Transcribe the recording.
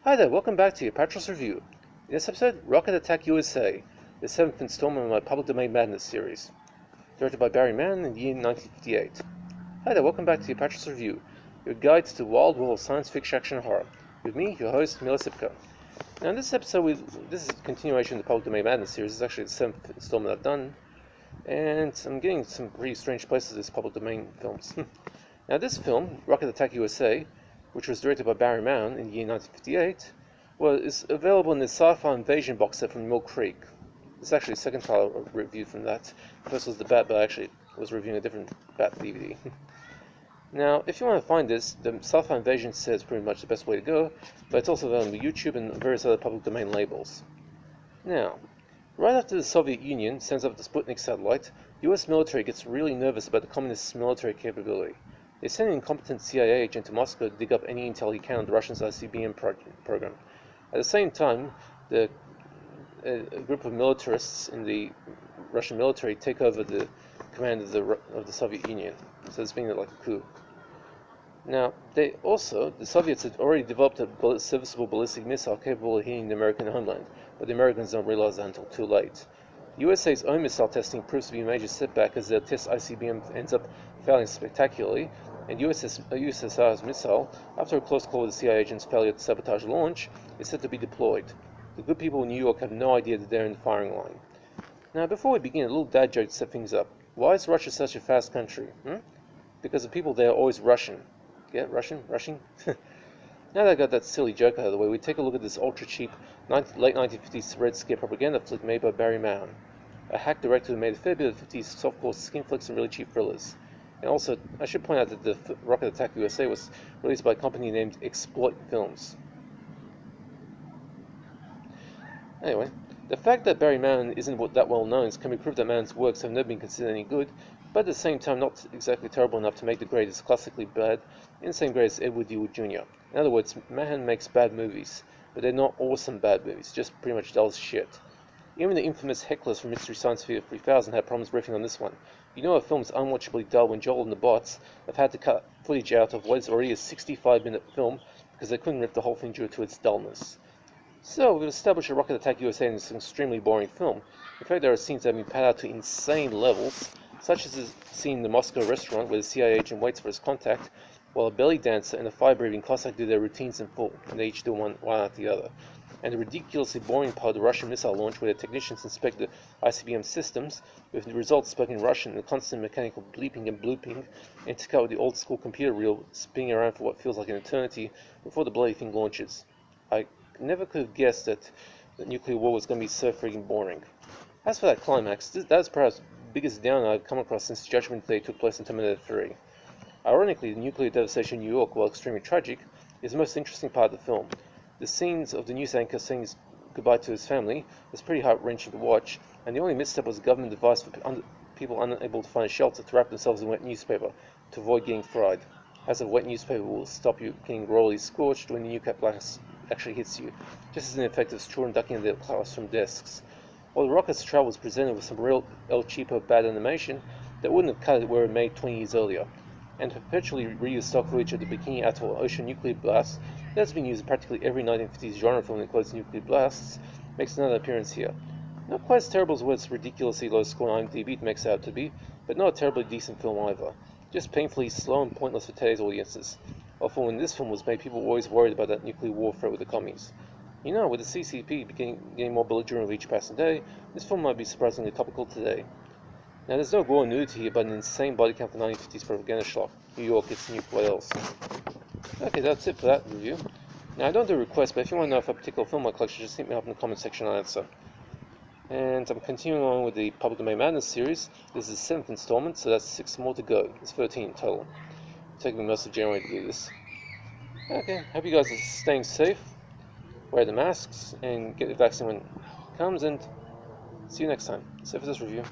Hi there, welcome back to the Apatros review. In this episode, Rocket Attack USA, the 7th installment of my Public Domain Madness series, directed by Barry Mann in the year 1958. Hi there, welcome back to the Apatros review, your guide to the wild world of science fiction action and horror, with me, your host, Mila Sipka. Now in this episode, this is a continuation of the Public Domain Madness series. It's actually the 7th installment I've done, and I'm getting some pretty strange places with these Public Domain films. Now this film, Rocket Attack USA, which was directed by Barry Mann in the year 1958, is available in the Sci-Fi Invasion box set from Mill Creek. It's actually the second file I reviewed from that. The first was the Bat, but I actually was reviewing a different Bat DVD. Now, if you want to find this, the Sci-Fi Invasion set is pretty much the best way to go, but it's also available on YouTube and various other public domain labels. Now, right after the Soviet Union sends up the Sputnik satellite, the US military gets really nervous about the communist military capability. They send an incompetent CIA agent to Moscow to dig up any intel he can on the Russians' ICBM program. At the same time, a group of militarists in the Russian military take over the command of the Soviet Union. So it's being like a coup. Now, the Soviets had already developed a serviceable ballistic missile capable of hitting the American homeland, but the Americans don't realize that until too late. The USA's own missile testing proves to be a major setback as their test ICBM ends up failing spectacularly, and USSR's missile, after a close call with the CIA agent's failure to sabotage launch, is set to be deployed. The good people in New York have no idea that they're in the firing line. Now, before we begin, a little dad joke to set things up. Why is Russia such a fast country? Because the people there are always Russian. Yeah, Russian? Now that I got that silly joke out of the way, we take a look at this ultra-cheap late 1950s Red Scare propaganda flick made by Barry Mann, a hack director who made a fair bit of 50s softcore skin flicks and really cheap thrillers. And also, I should point out that the Rocket Attack USA was released by a company named Exploit Films. Anyway, the fact that Barry Mann isn't that well known can be proved that Mann's works have never been considered any good, but at the same time not exactly terrible enough to make the grade as classically bad, in the same grade as Edward D. Wood Jr. In other words, Mann makes bad movies, but they're not awesome bad movies, just pretty much dull as shit. Even the infamous hecklers from Mystery Science Theater 3000 had problems riffing on this one. You know a film is unwatchably dull when Joel and the bots have had to cut footage out of what is already a 65-minute film because they couldn't riff the whole thing due to its dullness. So, we've established a Rocket Attack USA in this extremely boring film. In fact, there are scenes that have been padded out to insane levels, such as the scene in the Moscow restaurant where the CIA agent waits for his contact, while a belly dancer and a fire-breathing Cossack do their routines in full, and they each do one after the other. And the ridiculously boring part of the Russian missile launch where the technicians inspect the ICBM systems, with the results spoken in Russian and the constant mechanical bleeping and blooping, intercut with the old-school computer reel spinning around for what feels like an eternity before the bloody thing launches. I never could have guessed that the nuclear war was going to be so freaking boring. As for that climax, that's perhaps the biggest downer I've come across since Judgment Day took place in Terminator 3. Ironically, the nuclear devastation in New York, while extremely tragic, is the most interesting part of the film. The scenes of the news anchor saying goodbye to his family was pretty heart-wrenching to watch, and the only misstep was a government device for people unable to find a shelter to wrap themselves in wet newspaper to avoid getting fried, as a wet newspaper will stop you getting royally scorched when the nuclear blast actually hits you, just as an effect of children ducking in their classroom desks. While the rocket's travel was presented with some real El Cheapo bad animation that wouldn't have cut it where it made 20 years earlier, and to perpetually reuse stock footage of the Bikini Atoll ocean nuclear blast that has been used in practically every 1950s genre film that includes nuclear blasts, makes another appearance here. Not quite as terrible as what its ridiculously low score on IMDb makes out to be, but not a terribly decent film either. Just painfully slow and pointless for today's audiences. Although when this film was made, people were always worried about that nuclear war threat with the commies. You know, with the CCP getting more belligerent with each passing day, this film might be surprisingly topical today. Now, there's no gore or nudity here, but an insane body count for 1950s propaganda schlock. New York, it's nuke, what else? Okay, that's it for that review. Now, I don't do requests, but if you want to know if a particular film I collection, just hit me up in the comment section and I'll answer. And I'm continuing on with the Public Domain Madness series. This is the 7th installment, so that's 6 more to go. It's 13 in total. It's taking me most of January to do this. Okay, hope you guys are staying safe, wear the masks, and get the vaccine when it comes, and see you next time. That's it for this review.